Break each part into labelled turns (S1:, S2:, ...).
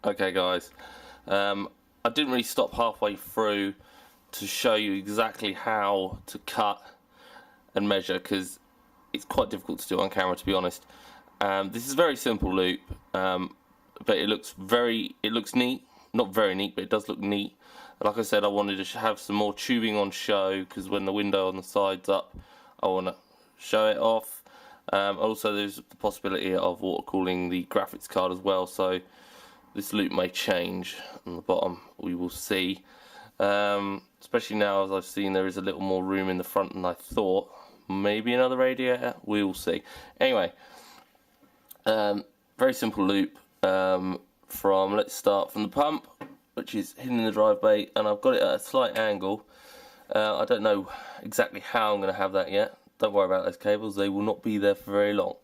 S1: Okay guys, I didn't really stop halfway through to show you exactly how to cut and measure, because it's quite difficult to do on camera, to be honest. This is a very simple loop, but it looks neat. Not very neat, but it does look neat. Like I said, I wanted to have some more tubing on show, because when the window on the side's up, I want to show it off. Also, there's the possibility of water cooling the graphics card as well, so this loop may change on the bottom. We will see. Especially now, as I've seen, there is a little more room in the front than I thought. Maybe another radiator. We will see. Anyway, very simple loop. Let's start from the pump, which is hidden in the drive bay, and I've got it at a slight angle. I don't know exactly how I'm going to have that yet. Don't worry about those cables, they will not be there for very long.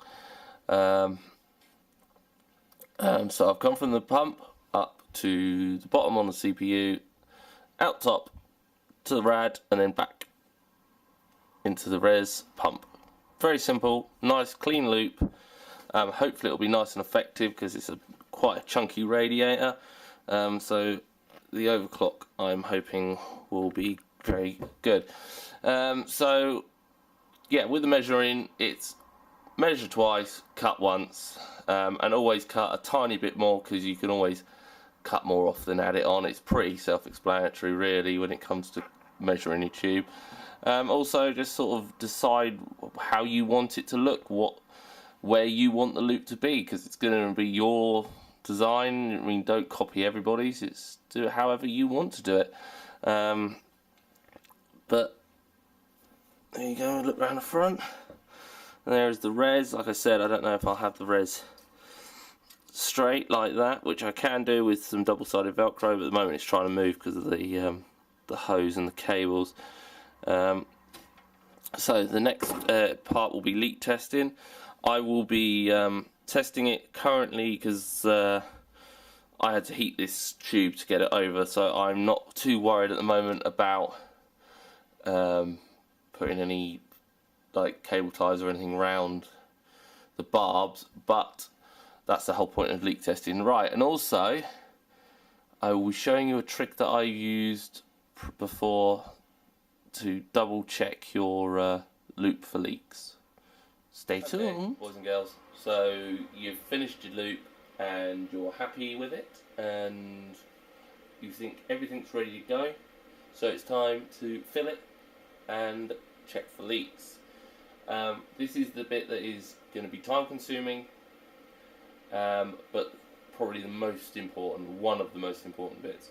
S1: So I've come from the pump up to the bottom on the CPU, out top to the rad, and then back into the res pump. Very simple, nice clean loop. Hopefully it'll be nice and effective, because it's quite a chunky radiator. So the overclock, I'm hoping, will be very good. So yeah, with the measuring, it's measure twice, cut once, and always cut a tiny bit more, because you can always cut more off than add it on. It's pretty self-explanatory really when it comes to measuring your tube. Also, just sort of decide how you want it to look, where you want the loop to be, because it's going to be your design. I mean, don't copy everybody's, it's do it however you want to do it. But there you go, look around the front. And there's the res. Like I said, I don't know if I'll have the res straight like that, which I can do with some double-sided Velcro, but at the moment it's trying to move because of the hose and the cables. So the next part will be leak testing. I will be testing it currently because I had to heat this tube to get it over, so I'm not too worried at the moment about putting any like cable ties or anything around the barbs, but that's the whole point of leak testing. Right, and also I will be showing you a trick that I used before to double check your loop for leaks. Stay tuned. Okay, boys and girls, so you've finished your loop and you're happy with it and you think everything's ready to go, so it's time to fill it and check for leaks. This is the bit that is going to be time consuming, but probably the most important, one of the most important bits.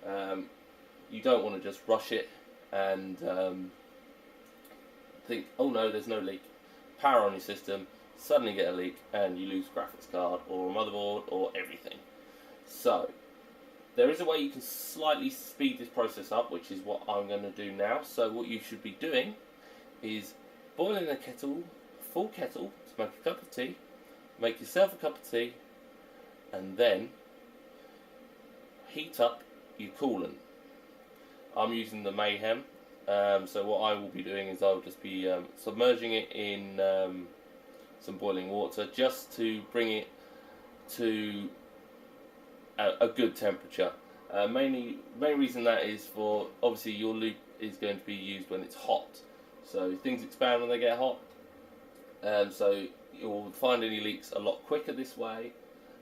S1: You don't want to just rush it and think, oh no, there's no leak. Power on your system, suddenly get a leak and you lose graphics card or a motherboard or everything. So there is a way you can slightly speed this process up, which is what I'm going to do now. So what you should be doing is boiling a kettle, full kettle, to make a cup of tea, make yourself a cup of tea, and then heat up your coolant. I'm using the Mayhem, so what I will be doing is I'll just be submerging it in some boiling water just to bring it to a good temperature. Main reason that is for, obviously your loop is going to be used when it's hot, so things expand when they get hot, so you'll find any leaks a lot quicker this way,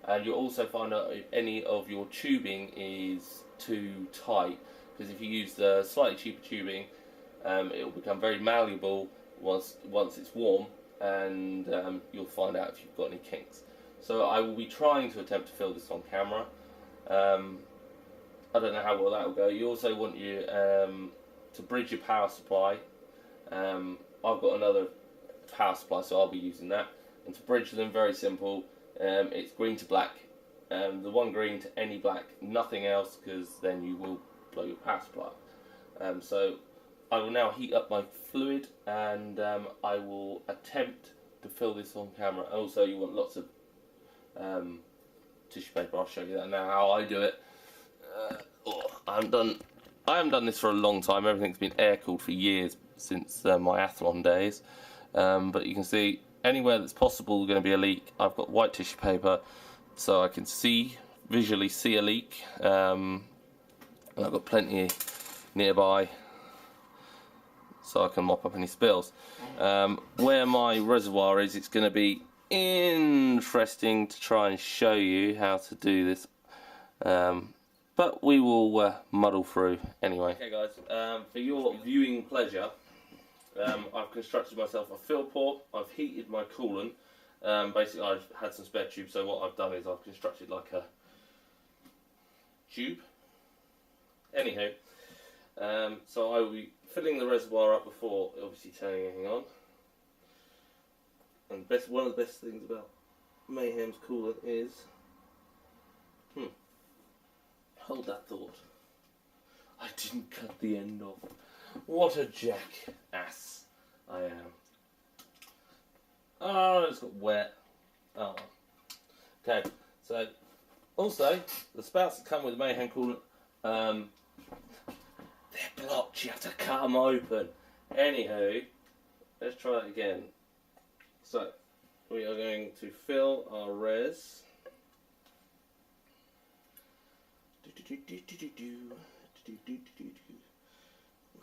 S1: and you'll also find out if any of your tubing is too tight, because if you use the slightly cheaper tubing, it will become very malleable once it's warm, and you'll find out if you've got any kinks. So I will be trying to attempt to fill this on camera. I don't know how well that will go. You also want to bridge your power supply. I've got another power supply, so I'll be using that. And to bridge them, very simple. It's green to black. The one green to any black, nothing else, because then you will blow your power supply. So I will now heat up my fluid, and I will attempt to fill this on camera. Also, you want lots of tissue paper. I'll show you that now how I do it. I haven't done this for a long time. Everything's been air cooled for years, since my Athlon days. But you can see anywhere that's possible going to be a leak, I've got white tissue paper so I can see visually see a leak, and I've got plenty nearby so I can mop up any spills. Where my reservoir is, it's going to be interesting to try and show you how to do this, but we will muddle through anyway. Okay guys, for your viewing pleasure, I've constructed myself a fill port. I've heated my coolant. Basically I've had some spare tubes, so what I've done is I've constructed like a tube. Anywho, so I will be filling the reservoir up before obviously turning anything on. And one of the best things about Mayhem's coolant is, hold that thought, I didn't cut the end off. What a jackass I am. Oh, it's got wet. Oh. Okay, so also the spouts that come with Mayhem coolant, they're blocked. You have to cut them open. Anywho, let's try it again. So we are going to fill our res.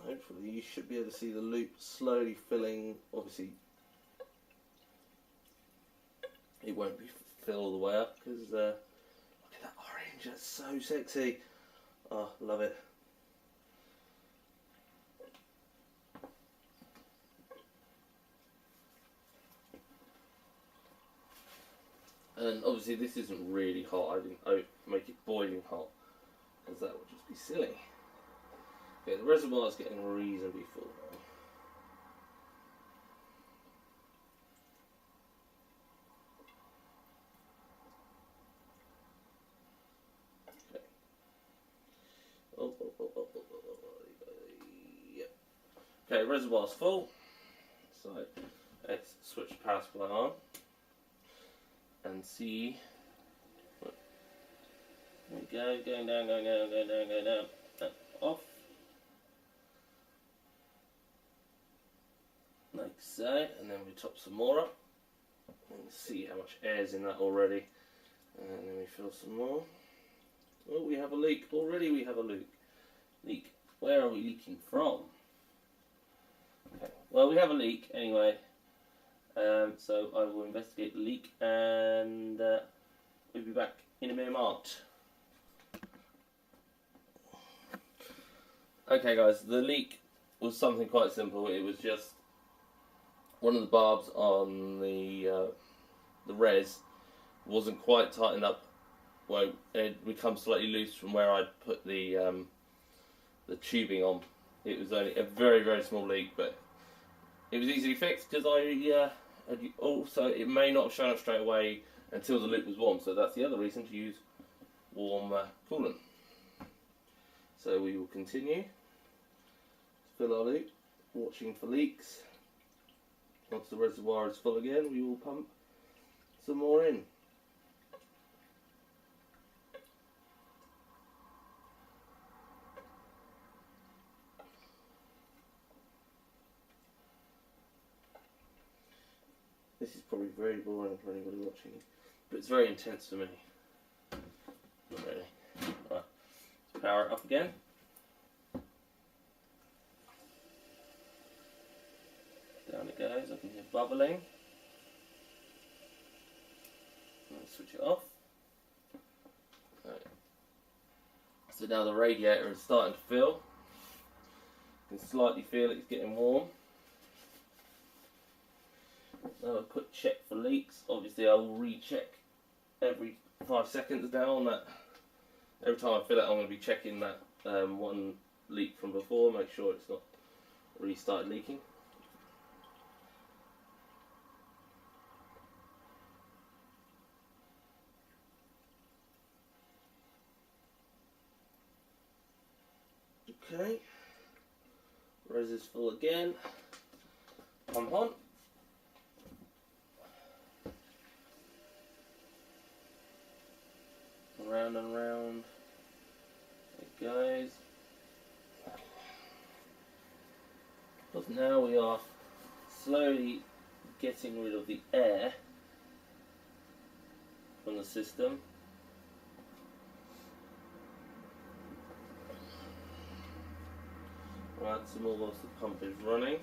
S1: Hopefully you should be able to see the loop slowly filling. Obviously it won't be filled all the way up because look at that orange, that's so sexy. Oh, love it. And obviously this isn't really hot. I didn't make it boiling hot because that would just be silly. Okay, the reservoir is getting reasonably full now. Okay. Yep. Okay, reservoir's full. So let's switch the power supply on and see. There we go, going down, going down, going down, going down, off. Like so, and then we top some more up and see how much air's in that already, and then we fill some more. Oh, we have a leak already. We have a leak. Where are we leaking from? Okay, well, we have a leak anyway, so I will investigate the leak and we'll be back in a mere moment. Okay guys, the leak was something quite simple. It was just one of the barbs on the res wasn't quite tightened up. Well, it becomes slightly loose from where I'd put the tubing on. It was only a very, very small leak, but it was easily fixed because also it may not have shown up straight away until the loop was warm. So that's the other reason to use warm coolant. So we will continue to fill our loop, watching for leaks. Once the reservoir is full again, we will pump some more in. This is probably very boring for anybody watching, but it's very intense for me. Not really. Right, let's power it up again. Down it goes, I can hear bubbling. Let's switch it off. Right. So now the radiator is starting to fill. You can slightly feel it's getting warm. So a quick check for leaks. Obviously I will recheck every 5 seconds now on that. Every time I fill it I'm going to be checking that one leak from before, make sure it's not restarted leaking. Okay, res is full again. Pump on. Round and round it goes. Because now we are slowly getting rid of the air from the system. I'll add some more whilst the pump is running.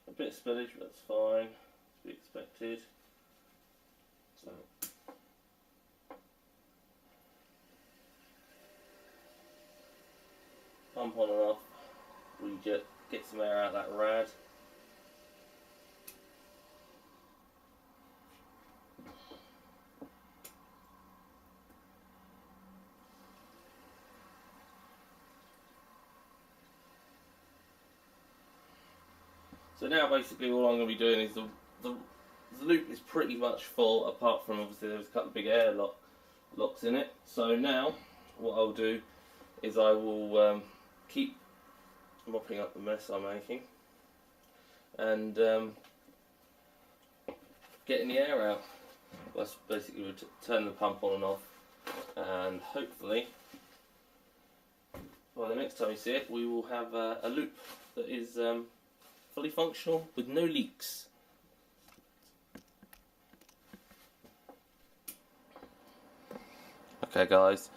S1: A bit of spillage, but that's fine, to be expected. So, pump on and off, we just get some air out of that rad. So now basically all I'm going to be doing is the loop is pretty much full, apart from obviously there's a couple of big air locks in it. So now what I'll do is I will keep mopping up the mess I'm making and getting the air out. That's basically we'll turn the pump on and off, and hopefully by the next time you see it we will have a loop that is fully functional with no leaks. Okay guys,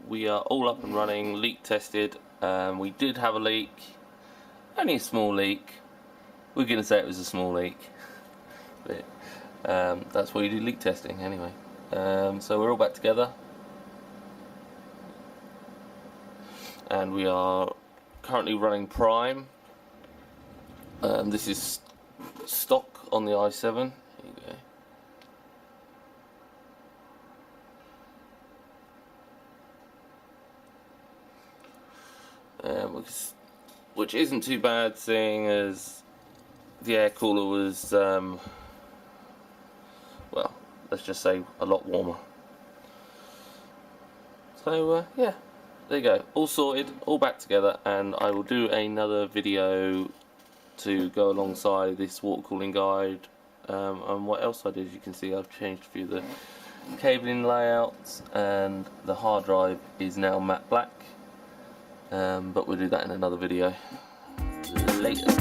S1: we are all up and running, leak tested. We did have a leak, only a small leak. We're going to say it was a small leak, but that's why you do leak testing anyway. So we're all back together, and we are currently running Prime. This is stock on the i7. Here you go. Which isn't too bad, seeing as the air cooler was, well, let's just say a lot warmer. So yeah, there you go, all sorted, all back together, and I will do another video to go alongside this water cooling guide. And what else I did, as you can see, I've changed a few of the cabling layouts, and the hard drive is now matte black. But we'll do that in another video later.